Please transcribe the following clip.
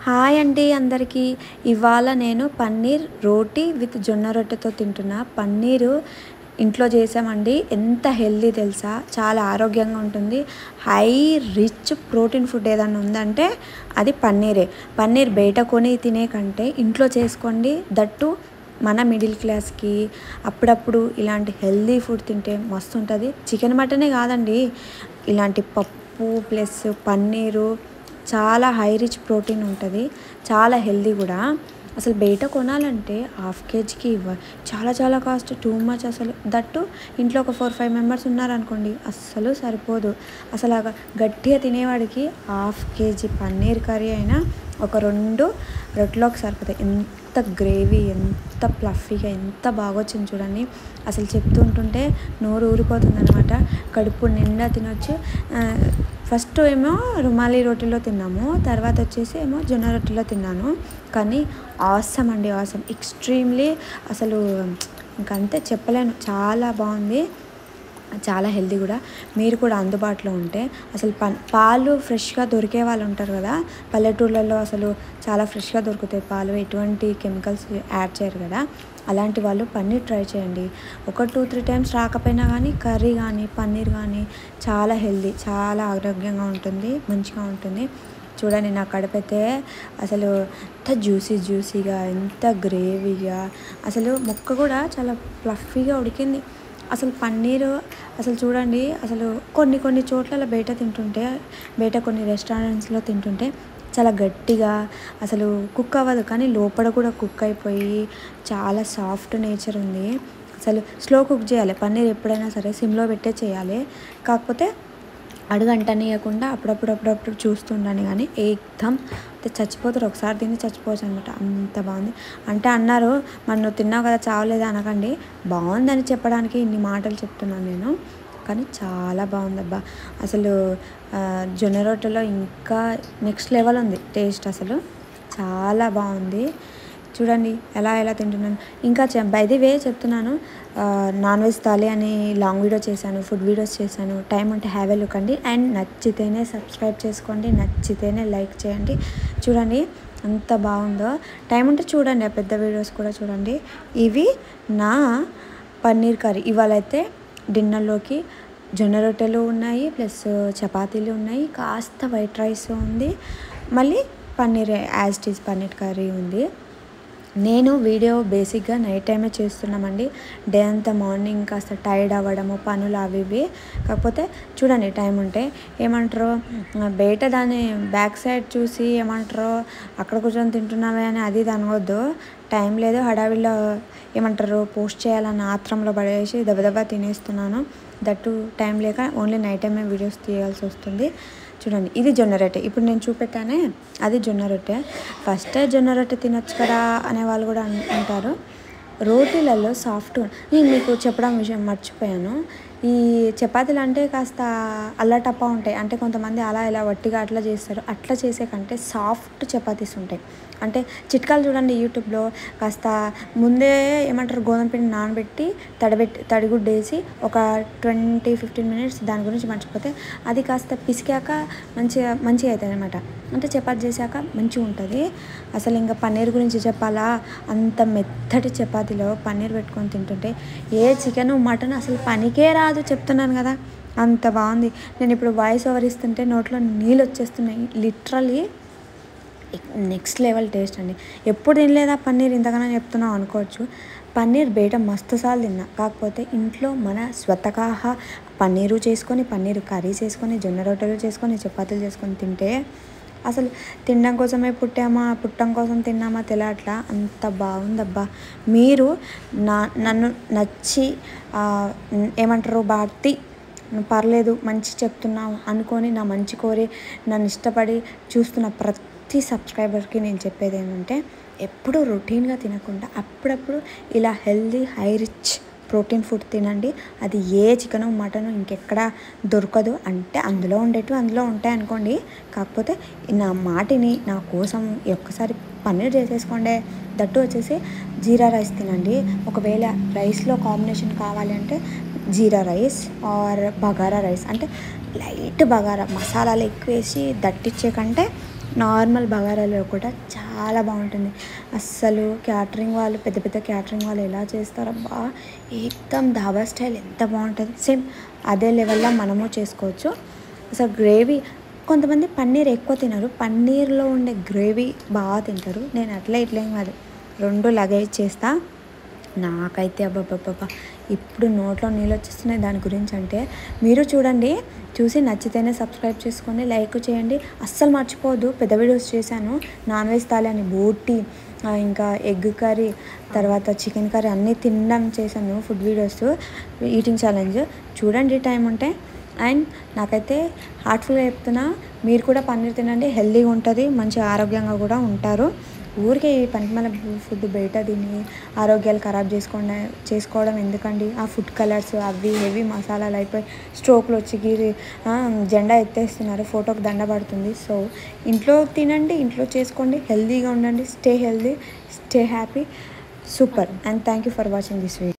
Hi అండి అందరికీ. ఇవాళ నేను పన్నీర్ రోటీ విత్ జొన్న రొట్టెతో తింటున్నా. పన్నీరు ఇంట్లో చేసామండి. ఎంత హెల్దీ తెలుసా, చాలా ఆరోగ్యంగా ఉంటుంది. హై రిచ్ ప్రోటీన్ ఫుడ్ ఏదైనా ఉందంటే అది పన్నీరే. పన్నీర్ బయట కొని తినే కంటే ఇంట్లో చేసుకోండి. దట్టు మన మిడిల్ క్లాస్కి అప్పుడప్పుడు ఇలాంటి హెల్దీ ఫుడ్ తింటే మస్తు ఉంటుంది. చికెన్ మటనే కాదండి, ఇలాంటి పప్పు ప్లస్ పన్నీరు చాలా హై రిచ్ ప్రోటీన్ ఉంటుంది, చాలా హెల్దీ కూడా. అసలు బయట కొనాలంటే హాఫ్ కేజీకి చాలా చాలా కాస్ట్, టూ మచ్ అసలు. దట్టు ఇంట్లో ఒక 4-5 మెంబర్స్ ఉన్నారనుకోండి, అస్సలు సరిపోదు. అసలు గట్టిగా తినేవాడికి హాఫ్ కేజీ పన్నీర్ కర్రీ అయినా ఒక 2 రొట్టెలోకి సరిపోతాయి. ఎంత గ్రేవీ, ఎంత ప్లఫీగా, ఎంత బాగా వచ్చింది చూడండి. అసలు చెప్తుంటుంటే నోరు ఊరిపోతుంది అనమాట. కడుపు నిండా తినొచ్చు. ఫస్ట్ ఏమో రుమాలి రొట్టెలో తిన్నాము, తర్వాత వచ్చేసి ఏమో జొన్న రొట్టెలో తిన్నాను. కానీ ఆసమ్ అండి, ఆసమ్, ఎక్స్ట్రీమ్లీ అసలు ఇంకంతే చెప్పలేను. చాలా బాగుంది, చాలా హెల్దీ కూడా. మీరు కూడా అందుబాటులో ఉంటే అసలు పాలు ఫ్రెష్గా దొరికే వాళ్ళు ఉంటారు కదా, పల్లెటూళ్ళల్లో అసలు చాలా ఫ్రెష్గా దొరుకుతాయి పాలు, ఎటువంటి కెమికల్స్ యాడ్ చేయరు కదా. అలాంటి వాళ్ళు పన్నీర్ ట్రై చేయండి. ఒక 2-3 టైమ్స్ రాకపోయినా కానీ కర్రీ కానీ పన్నీర్ కానీ చాలా హెల్దీ, చాలా ఆరోగ్యంగా ఉంటుంది, మంచిగా ఉంటుంది. చూడండి, నా కడుపైతే అసలు ఎంత జ్యూసీగా, ఎంత గ్రేవీగా, అసలు ముక్క కూడా చాలా ఫ్లఫీగా ఉడికింది. అసలు పన్నీరు అసలు చూడండి, అసలు కొన్ని చోట్ల బయట కొన్ని రెస్టారెంట్స్లో తింటుంటే చాలా గట్టిగా అసలు కుక్ అవ్వదు, కానీ లోపల కూడా కుక్ అయిపోయి చాలా సాఫ్ట్ నేచర్ ఉంది. అసలు స్లో కుక్ చేయాలి పన్నీర్ ఎప్పుడైనా సరే, సిమ్లో పెట్టే చేయాలి. కాకపోతే అడుగంటనీయకుండా అప్పుడప్పుడు చూస్తుండని, కానీ ఏకదం చచ్చిపోతారు. ఒకసారి తిని చచ్చిపోవచ్చు అనమాట, అంత బాగుంది. అంటే అన్నారు, మరి నువ్వు తిన్నావు కదా చావలేదా అనకండి, బాగుందని చెప్పడానికి ఇన్ని మాటలు చెప్తున్నాను నేను. కానీ చాలా బాగుందబ్బా. అసలు జొన్న రొట్టెలో ఇంకా నెక్స్ట్ లెవెల్ ఉంది టేస్ట్, అసలు చాలా బాగుంది. చూడండి ఎలా తింటున్నాను. ఇంకా బై ది వే చెప్తున్నాను, నాన్ వెజ్ థాలీ అని లాంగ్ వీడియో చేశాను, ఫుడ్ వీడియోస్ చేశాను. టైం ఉంటే హ్యావ్ ఏ లుక్ అండి. అండ్ నచ్చితేనే సబ్స్క్రైబ్ చేసుకోండి, నచ్చితేనే లైక్ చేయండి. చూడండి ఎంత బాగుందో. టైం ఉంటే చూడండి, ఆ పెద్ద వీడియోస్ కూడా చూడండి. ఇవి నా పన్నీర్ కర్రీ. ఇవాళ అయితే డిన్నర్లోకి జొన్న రొట్టెలు ఉన్నాయి, ప్లస్ చపాతీలు ఉన్నాయి, కాస్త వైట్ రైస్ ఉంది, మళ్ళీ paneer as it is paneer curry ఉంది. నేను వీడియో బేసిక్గా నైట్ టైమే చేస్తున్నామండి. డే అంతా మార్నింగ్ కాస్త టైర్డ్ అవ్వడము, పనులు అవి ఇవి. కాకపోతే చూడండి, టైం ఉంటే ఏమంటారు, బయట దాన్ని బ్యాక్ సైడ్ చూసి ఏమంటారు అక్కడ కూర్చొని తింటున్నావే అని అది ఇది అనవద్దు. టైం లేదు, హడావిడిలో ఏమంటారు పోస్ట్ చేయాలన్న ఆత్రంలో పడేసి దెబ్బ తినేస్తున్నాను. దట్టు టైం లేక ఓన్లీ నైట్ టైమే వీడియోస్ తీయాల్సి వస్తుంది. చూడండి, ఇది జొన్న రొట్టె. ఇప్పుడు నేను చూపెట్టానే అది జొన్న రొట్టె. ఫస్టే జొన్న రొట్టె తినొచ్చు కదా అనే వాళ్ళు కూడా అంటారు. రోటీలలో సాఫ్ట్. నేను మీకు చెప్పడం విషయం మర్చిపోయాను. ఈ చపాతీలు అంటే కాస్త అల్లటప్ప ఉంటాయి, అంటే కొంతమంది అలా ఇలా వట్టిగా అట్లా చేస్తారు. అట్లా చేసే కంటే సాఫ్ట్ చపాతీస్ ఉంటాయి. అంటే చిట్కాలు చూడండి యూట్యూబ్లో. కాస్త ముందే ఏమంటారు గోధుమ పిండి నానబెట్టి తడిగుడ్డు వేసి ఒక 20-15 మినిట్స్ దాని గురించి మర్చిపోతే అది కాస్త పిసికాక మంచిగా అవుతుంది అనమాట. అంటే చపాతీ చేశాక మంచిగా ఉంటుంది. అసలు ఇంకా పన్నీర్ గురించి చెప్పాలా, అంత మెత్తటి చపాతీలో పన్నీర్ పెట్టుకొని తింటుంటే ఏ చికెన్ మటన్ అసలు పనికే రాదు, చెప్తున్నాను కదా, అంత బాగుంది. నేను ఇప్పుడు వాయిస్ ఓవర్ ఇస్తుంటే నోట్లో నీళ్ళు వచ్చేస్తున్నాయి. లిటరలీ నెక్స్ట్ లెవెల్ టేస్ట్ అండి. ఎప్పుడు తినలేదా పన్నీర్, ఇంతగానో చెప్తున్నావు అనుకోవచ్చు. పన్నీర్ బయట మస్తుసార్లు తిన్నా, కాకపోతే ఇంట్లో మన స్వతహాగా పన్నీరు చేసుకొని, పన్నీరు కర్రీ చేసుకొని, జొన్న రొట్టెలు చేసుకొని, చపాతీలు చేసుకొని తింటే అసలు తినడం కోసమే పుట్టం కోసం తిన్నామా తెలియట్లా, అంత బాగుందబ్బా. మీరు నన్ను నచ్చి ఏమంటారు భారతి పర్లేదు మంచి చెప్తున్నావు అనుకొని, నా మంచి కోరి నన్ను ఇష్టపడి చూస్తున్న ప్రతి సబ్స్క్రైబర్కి నేను చెప్పేది ఏంటంటే, ఎప్పుడూ రొటీన్గా తినకుండా అప్పుడప్పుడు ఇలా healthy high rich protein food తినండి. అది ఏ చికెను మటను ఇంకెక్కడ దొరకదు. అంటే అందులో ఉండేటివి అందులో ఉంటాయి అనుకోండి. కాకపోతే నా మాటిని నా కోసం ఒక్కసారి పన్నీర్ చేసేసుకోండి. దట్టు వచ్చేసి జీరా రైస్ తినండి. ఒకవేళ రైస్లో కాంబినేషన్ కావాలి అంటే జీరా రైస్ ఆర్ బగారా రైస్, అంటే లైట్ బగారా, మసాలాలు ఎక్కువ వేసి దట్టిచ్చే కంటే నార్మల్ బగారాలో కూడా చాలా బాగుంటుంది. అస్సలు క్యాటరింగ్ వాళ్ళు పెద్ద పెద్ద క్యాటరింగ్ వాళ్ళు ఎలా చేస్తారబ్బా, ఏకదమ్ ధాబా స్టైల్ ఎంత బాగుంటుంది. సేమ్ అదే లెవెల్లో మనము చేసుకోవచ్చు. అసలు గ్రేవీ కొంతమంది పన్నీర్ ఎక్కువ తినరు, పన్నీర్లో ఉండే గ్రేవీ బాగా తింటారు. నేను అట్లా ఇట్లేం కాదు, రెండు లగేజ్ చేస్తా. నాకైతే అబ్బబ్బబ్బబ్బా ఇప్పుడు నోట్లో నీళ్ళు వచ్చేస్తున్నాయి దాని గురించి. అంటే మీరు చూడండి, చూసి నచ్చితేనే సబ్స్క్రైబ్ చేసుకోండి, లైక్ చేయండి. అస్సలు మర్చిపోవద్దు, పెద్ద వీడియోస్ చేశాను. నాన్ వెజ్ థాలి అని బోటి, ఇంకా ఎగ్ కర్రీ, తర్వాత చికెన్ కర్రీ అన్నీ తినడం చేశాను ఫుడ్ వీడియోస్, ఈటింగ్ ఛాలెంజ్. చూడండి టైం ఉంటే. అండ్ నాకైతే హార్ట్ఫుల్గా చెప్తున్నా, మీరు కూడా పన్నీర్ తినండి, హెల్తీగా ఉంటుంది, మంచి ఆరోగ్యంగా కూడా ఉంటారు. ఊరికే ఈ పనికిమాల ఫుడ్ బయట తిని ఆరోగ్యాలు ఖరాబ్ చేసుకోవడం ఎందుకండి. ఆ ఫుడ్ కలర్స్ అవి హెవీ మసాలాలు అయిపోయి స్ట్రోక్లు వచ్చి జెండా ఎత్తేస్తున్నారు, ఫోటోకి దండ పడుతుంది. సో ఇంట్లో తినండి, ఇంట్లో చేసుకోండి, హెల్తీగా ఉండండి. Stay healthy, stay happy. Super. And thank you for watching this video.